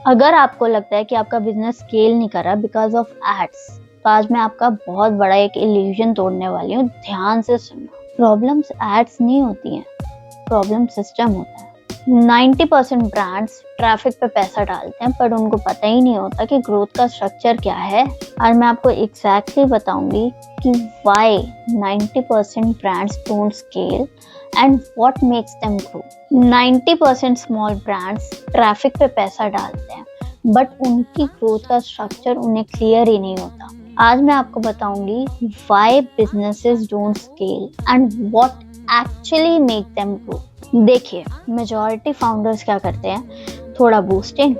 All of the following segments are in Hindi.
अगर आपको लगता है कि आपका बिजनेस स्केल नहीं कर रहा बिकॉज ऑफ एड्स, तो आज मैं आपका बहुत बड़ा एक इल्यूजन तोड़ने वाली हूँ। ध्यान से सुनना। प्रॉब्लम्स एड्स नहीं होती हैं, प्रॉब्लम सिस्टम होता है। 90% ब्रांड्स ट्रैफिक पे पैसा डालते हैं, पर उनको पता ही नहीं होता कि ग्रोथ का स्ट्रक्चर क्या है। और मैं आपको एग्जैक्टली बताऊंगी कि why 90% brands don't scale and what makes them grow. 90% small brands traffic पे पैसा डालते हैं, बट उनकी ग्रोथ का स्ट्रक्चर उन्हें क्लियर ही नहीं होता। आज मैं आपको बताऊंगी why businesses don't scale and what actually make them grow. देखिए, मेजॉरिटी फाउंडर्स क्या करते हैं, थोड़ा बूस्टिंग,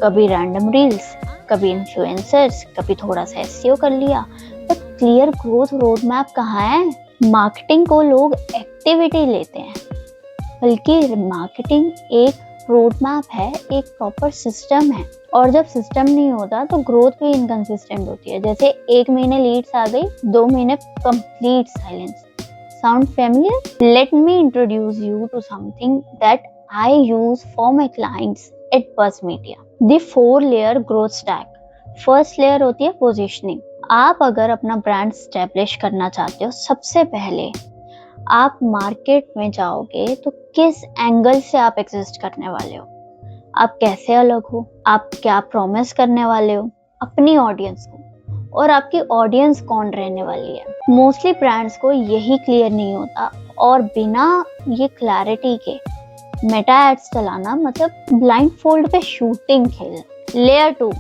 कभी रैंडम रील्स, कभी इन्फ्लुएंसर्स, कभी थोड़ा सा एसईओ कर लिया, पर क्लियर ग्रोथ रोड मैप कहाँ है? मार्केटिंग को लोग एक्टिविटी लेते हैं, बल्कि मार्केटिंग एक रोड मैप है, एक प्रॉपर सिस्टम है। और जब सिस्टम नहीं होता तो ग्रोथ भी इनकंसिस्टेंट होती है। जैसे 1 महीने लीड्स आ गई, 2 महीने complete silence. Sound familiar? Let me introduce you to something that I use for my clients at Buzz Media. The 4-layer growth stack. First layer होती है पोजीशनिंग। आप अगर अपना ब्रांड स्टैब्लिश करना चाहते हो, सबसे पहले आप मार्केट में जाओगे तो किस एंगल से आप एग्जिस्ट करने वाले हो, आप कैसे अलग हो, आप क्या प्रॉमिस करने वाले हो अपनी ऑडियंस को, और आपकी ऑडियंस कौन रहने वाली है। मोस्टली ब्रांड्स को यही क्लियर नहीं होता, और बिना ये क्लैरिटी के मेटा एड्स चलाना मतलब ब्लाइंड फोल्ड पे शूटिंग खेल। Layer 2,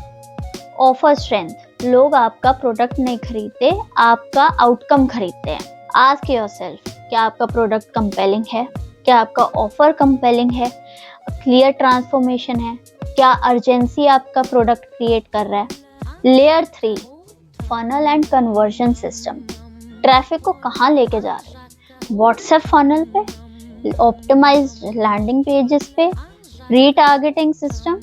offer strength. लोग आपका प्रोडक्ट नहीं खरीदते, आपका आउटकम खरीदते हैं। आस्क योरसेल्फ, क्या आपका प्रोडक्ट कंपेलिंग है? क्या आपका ऑफर कंपेलिंग है? क्लियर ट्रांसफॉर्मेशन है? क्या अर्जेंसी आपका प्रोडक्ट क्रिएट कर रहा है? Layer 3, funnel and conversion system. Traffic को कहाँ लेके जा रहे हैं? व्हाट्सएप फनल पे, ऑप्टिमाइज्ड लैंडिंग पेजेस पे, रीटारगेटिंग सिस्टम,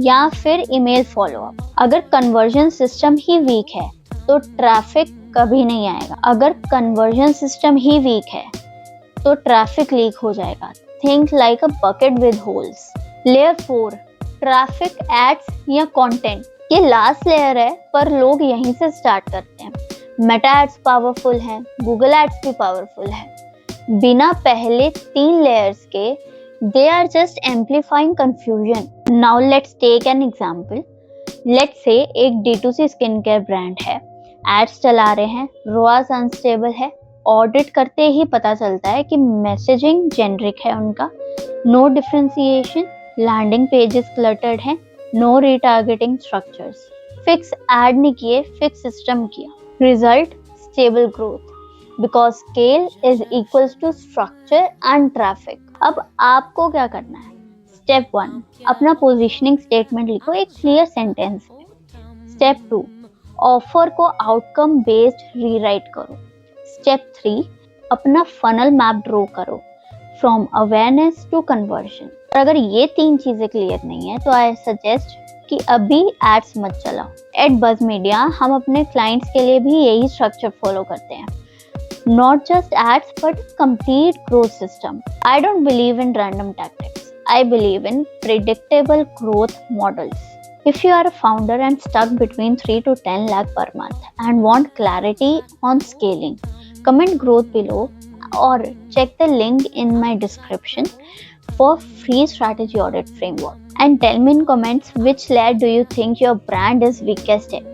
या फिर ईमेल फॉलोअप। अगर कन्वर्जन सिस्टम ही वीक है तो ट्रैफिक कभी नहीं आएगा। अगर कन्वर्जन सिस्टम ही वीक है तो ट्रैफिक लीक हो जाएगा। Think like a bucket with holes. Layer 4, traffic, ads या कंटेंट। ये लास्ट लेयर है, पर लोग यहीं से स्टार्ट करते हैं। मेटा एड्स पावरफुल है, गूगल एड्स भी पावरफुल है। बिना पहले 3 लेयर्स के they are just amplifying confusion. Now let's take an example. Let's say एक D2C स्किन केयर ब्रांड है, एड्स चला रहे हैं, रोआस अनस्टेबल है। ऑडिट करते ही पता चलता है कि मैसेजिंग जेनरिक है उनका, no differentiation, landing pages cluttered हैं, no retargeting structures. Fix ad नहीं किए, फिक्स सिस्टम किया। Result, stable growth, because scale is equals to structure and traffic. अब आपको क्या करना है? स्टेप 1, अपना पोजीशनिंग स्टेटमेंट लिखो एक क्लियर सेंटेंस में। स्टेप 2, ऑफर को आउटकम बेस्ड रीराइट करो। स्टेप 3, अपना फनल मैप ड्रॉ करो फ्रॉम अवेयरनेस टू कन्वर्जन। अगर ये 3 चीजें क्लियर नहीं है तो आई सजेस्ट कि अभी एड्स मत चलाओ। एट बज मीडिया हम अपने क्लाइंट्स के लिए भी यही स्ट्रक्चर फॉलो करते हैं, not just ads but complete growth system. I don't believe in random tactics, I believe in predictable growth models. If you are a founder and stuck between 3 to 10 lakh per month and want clarity on scaling, comment growth below or check the link in my description for free strategy audit framework, and tell me in comments which layer do you think your brand is weakest in.